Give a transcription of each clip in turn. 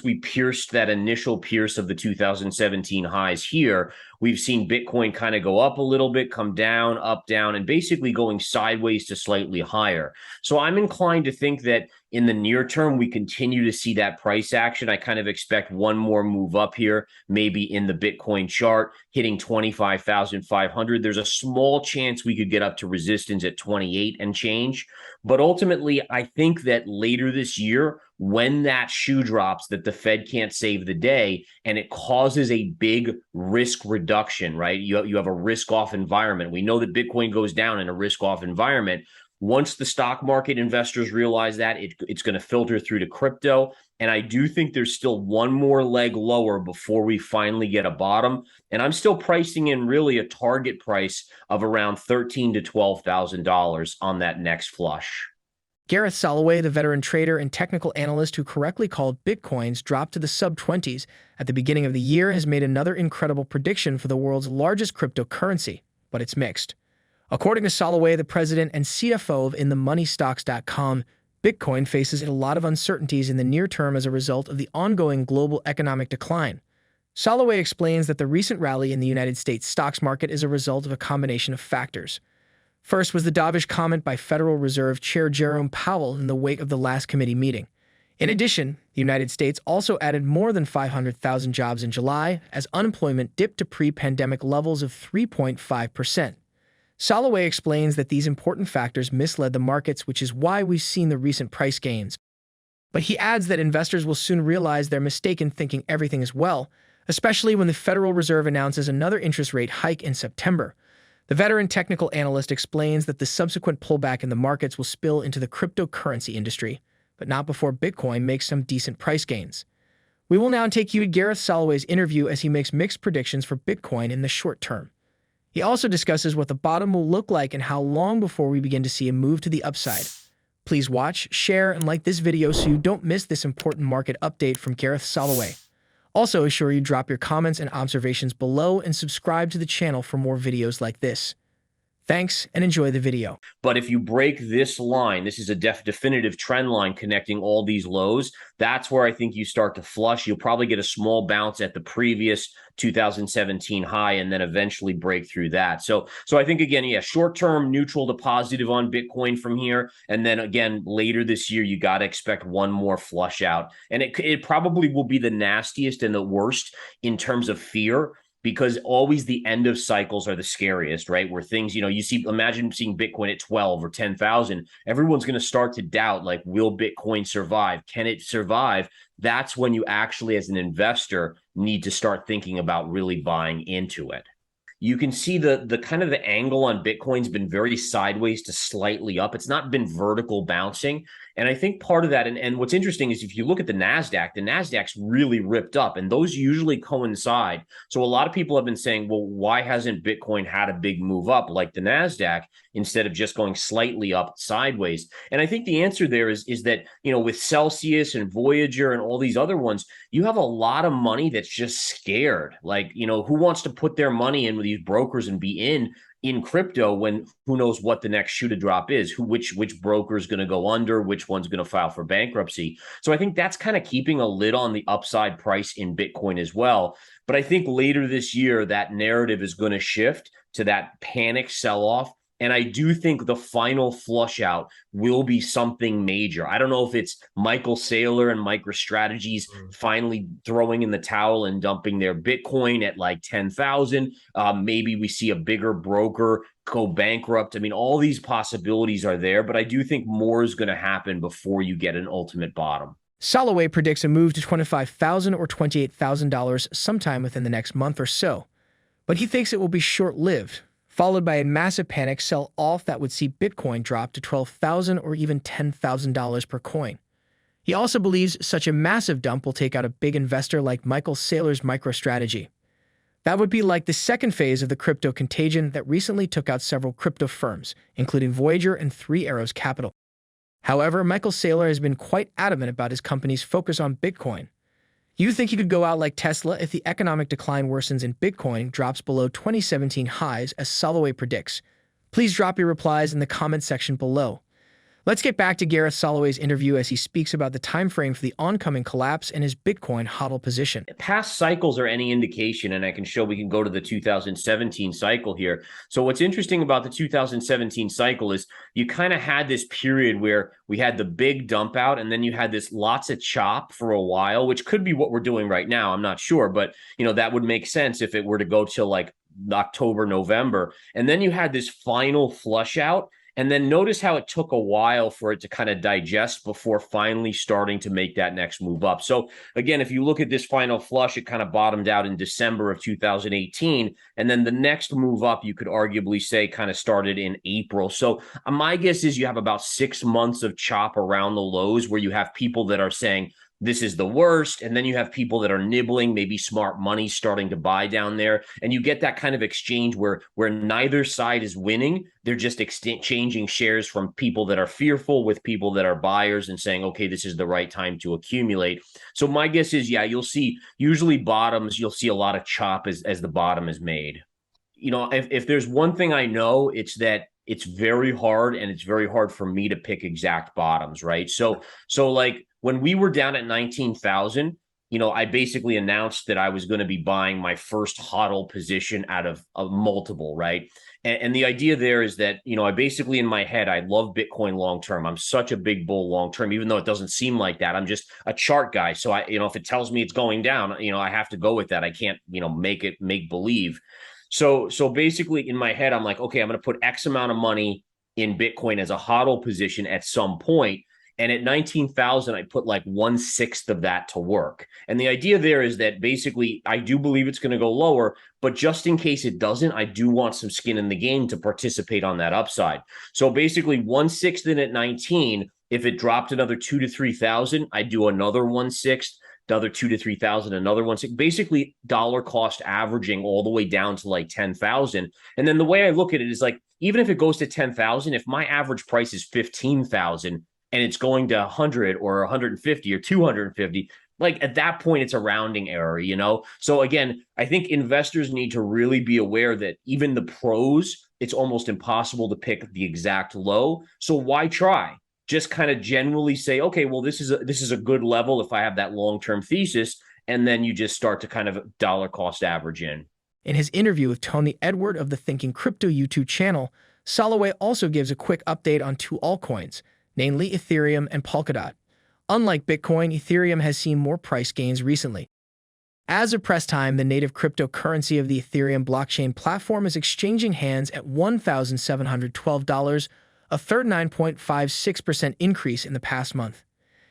we pierced that initial pierce of the 2017 highs here, we've seen Bitcoin kind of go up a little bit, come down, up, down, and basically going sideways to slightly higher. So I'm inclined to think that in the near term, we continue to see that price action. I kind of expect one more move up here, maybe in the Bitcoin chart, hitting 25,500. There's a small chance we could get up to resistance at 28 and change. But ultimately, I think that later this year, when that shoe drops, that the Fed can't save the day and it causes a big risk reduction, right? You have a risk off environment. We know that Bitcoin goes down in a risk off environment. Once the stock market investors realize that, it's going to filter through to crypto. And I do think there's still one more leg lower before we finally get a bottom. And I'm still pricing in really a target price of around $13,000 to $12,000 on that next flush. Gareth Soloway, the veteran trader and technical analyst who correctly called Bitcoin's drop to the sub-20s at the beginning of the year, has made another incredible prediction for the world's largest cryptocurrency, but it's mixed. According to Soloway, the president and CFO of InTheMoneyStocks.com, Bitcoin faces a lot of uncertainties in the near term as a result of the ongoing global economic decline. Soloway explains that the recent rally in the United States stocks market is a result of a combination of factors. First was the dovish comment by Federal Reserve Chair Jerome Powell in the wake of the last committee meeting. In addition, the United States also added more than 500,000 jobs in July as unemployment dipped to pre-pandemic levels of 3.5%. Soloway explains that these important factors misled the markets, which is why we've seen the recent price gains. But he adds that investors will soon realize their mistake in thinking everything is well, especially when the Federal Reserve announces another interest rate hike in September. The veteran technical analyst explains that the subsequent pullback in the markets will spill into the cryptocurrency industry, but not before Bitcoin makes some decent price gains. We will now take you to Gareth Soloway's interview as he makes mixed predictions for Bitcoin in the short term. He also discusses what the bottom will look like and how long before we begin to see a move to the upside. Please watch, share, and like this video so you don't miss this important market update from Gareth Soloway. Also, ensure you drop your comments and observations below and subscribe to the channel for more videos like this. Thanks, and enjoy the video. But if you break this line, this is a definitive trend line connecting all these lows. That's where I think you start to flush. You'll probably get a small bounce at the previous 2017 high and then eventually break through that. So I think, again, yeah, short-term neutral to positive on Bitcoin from here. And then, again, later this year, you got to expect one more flush out. And it probably will be the nastiest and the worst in terms of fear, because always the end of cycles are the scariest, right? Where things, imagine seeing Bitcoin at 12 or 10,000, everyone's going to start to doubt, like, will Bitcoin survive? Can it survive? That's when you actually, as an investor, need to start thinking about really buying into it. You can see the kind of the angle on Bitcoin's been very sideways to slightly up. It's not been vertical bouncing. And I think part of that, and what's interesting is if you look at the NASDAQ's really ripped up, and those usually coincide. So a lot of people have been saying, well, why hasn't Bitcoin had a big move up like the NASDAQ instead of just going slightly up sideways? And I think the answer there is that, with Celsius and Voyager and all these other ones, you have a lot of money that's just scared. Like, who wants to put their money in with these brokers and be in crypto when who knows what the next shoe to drop is, which broker is going to go under, which one's going to file for bankruptcy. So I think that's kind of keeping a lid on the upside price in Bitcoin as well. But I think later this year, that narrative is going to shift to that panic sell-off. And I do think the final flush out will be something major. I don't know if it's Michael Saylor and MicroStrategy's finally throwing in the towel and dumping their Bitcoin at like 10,000. Maybe we see a bigger broker go bankrupt. I mean, all these possibilities are there, but I do think more is going to happen before you get an ultimate bottom. Soloway predicts a move to $25,000 or $28,000 sometime within the next month or so, but he thinks it will be short-lived, followed by a massive panic sell-off that would see Bitcoin drop to $12,000 or even $10,000 per coin. He also believes such a massive dump will take out a big investor like Michael Saylor's MicroStrategy. That would be like the second phase of the crypto contagion that recently took out several crypto firms, including Voyager and Three Arrows Capital. However, Michael Saylor has been quite adamant about his company's focus on Bitcoin. You think he could go out like Tesla if the economic decline worsens and Bitcoin drops below 2017 highs, as Soloway predicts? Please drop your replies in the comment section below. Let's get back to Gareth Soloway's interview as he speaks about the time frame for the oncoming collapse and his Bitcoin hodl position. Past cycles are any indication, and we can go to the 2017 cycle here. So what's interesting about the 2017 cycle is you kind of had this period where we had the big dump out, and then you had this lots of chop for a while, which could be what we're doing right now. I'm not sure, but that would make sense if it were to go till like October, November. And then you had this final flush out. And then notice how it took a while for it to kind of digest before finally starting to make that next move up. So again, if you look at this final flush, it kind of bottomed out in December of 2018. And then the next move up, you could arguably say kind of started in April. So my guess is you have about 6 months of chop around the lows where you have people that are saying, this is the worst. And then you have people that are nibbling, maybe smart money starting to buy down there. And you get that kind of exchange where neither side is winning. They're just exchanging shares from people that are fearful with people that are buyers and saying, okay, this is the right time to accumulate. So my guess is, yeah, you'll see usually bottoms, you'll see a lot of chop as the bottom is made. If there's one thing I know, it's that it's very hard, and it's very hard for me to pick exact bottoms, right? So like when we were down at 19,000, I basically announced that I was going to be buying my first hodl position out of a multiple, right? And the idea there is that, I basically in my head, I love Bitcoin long-term. I'm such a big bull long-term, even though it doesn't seem like that. I'm just a chart guy. So if it tells me it's going down, I have to go with that. I can't, make believe. So basically in my head, I'm like, okay, I'm going to put X amount of money in Bitcoin as a hodl position at some point. And at 19,000, I put like 1/6 of that to work. And the idea there is that basically I do believe it's going to go lower, but just in case it doesn't, I do want some skin in the game to participate on that upside. So basically 1/6 in at 19, if it dropped another 2,000 to 3,000, I do another 1/6, another 2,000 to 3,000, another 1/6, basically dollar cost averaging all the way down to like 10,000. And then the way I look at it is like, even if it goes to 10,000, if my average price is 15,000, and it's going to 100 or 150 or 250, like at that point, it's a rounding error, So again, I think investors need to really be aware that even the pros, it's almost impossible to pick the exact low. So why try? Just kind of generally say, okay, well, this is a good level if I have that long-term thesis. And then you just start to kind of dollar cost average in. In his interview with Tony Edward of the Thinking Crypto YouTube channel, Soloway also gives a quick update on two altcoins, namely Ethereum and Polkadot. Unlike Bitcoin, Ethereum has seen more price gains recently. As of press time, the native cryptocurrency of the Ethereum blockchain platform is exchanging hands at $1,712, a 39.56% increase in the past month.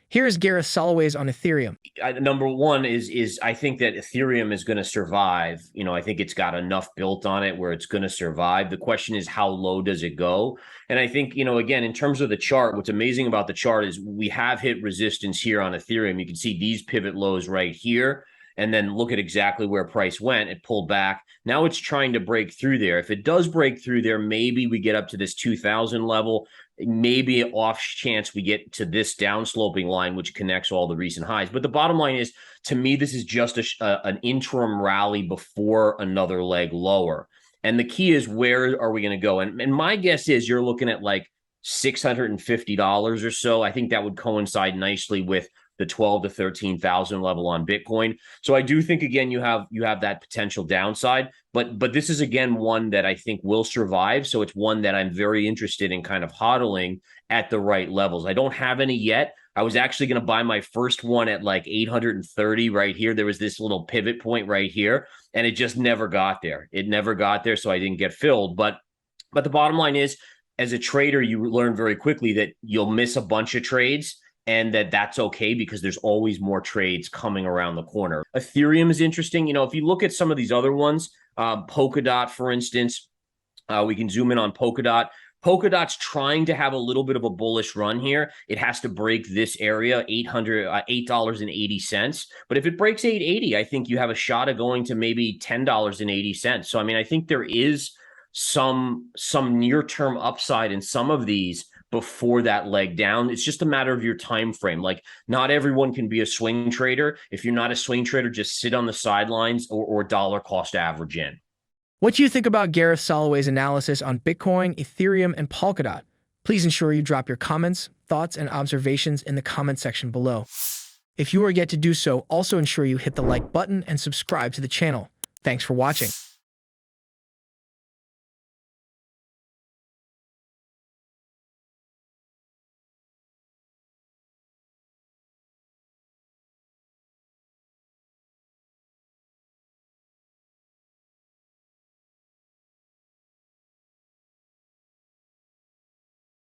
Here is Gareth Soloway's on Ethereum. Number one is I think that Ethereum is going to survive. I think it's got enough built on it where it's going to survive. The question is, how low does it go? And I think, again, in terms of the chart, what's amazing about the chart is we have hit resistance here on Ethereum. You can see these pivot lows right here. And then look at exactly where price went. It pulled back. Now it's trying to break through there. If it does break through there, maybe we get up to this 2,000 level. Maybe an off chance we get to this downsloping line, which connects all the recent highs. But the bottom line is, to me, this is just an interim rally before another leg lower. And the key is, where are we going to go? And my guess is you're looking at like $650 or so. I think that would coincide nicely with the 12 to 13,000 level on Bitcoin. So I do think, again, you have that potential downside, but this is, again, one that I think will survive. So it's one that I'm very interested in kind of hodling at the right levels. I don't have any yet. I was actually going to buy my first one at like 830 right here. There was this little pivot point right here, and it just never got there. It never got there, so I didn't get filled. But the bottom line is, as a trader, you learn very quickly that you'll miss a bunch of trades, and that's okay because there's always more trades coming around the corner. Ethereum is interesting. If you look at some of these other ones, Polkadot, for instance, we can zoom in on Polkadot. Polkadot's trying to have a little bit of a bullish run here. It has to break this area, $8.80. But if it breaks 880, I think you have a shot of going to maybe $10.80. So, I think there is some near-term upside in some of these before that leg down. It's just a matter of your time frame. Like, not everyone can be a swing trader. If you're not a swing trader, just sit on the sidelines or dollar cost average in. What do you think about Gareth Soloway's analysis on Bitcoin, Ethereum, and Polkadot? Please ensure you drop your comments, thoughts, and observations in the comment section below. If you are yet to do so, also ensure you hit the like button and subscribe to the channel. Thanks for watching.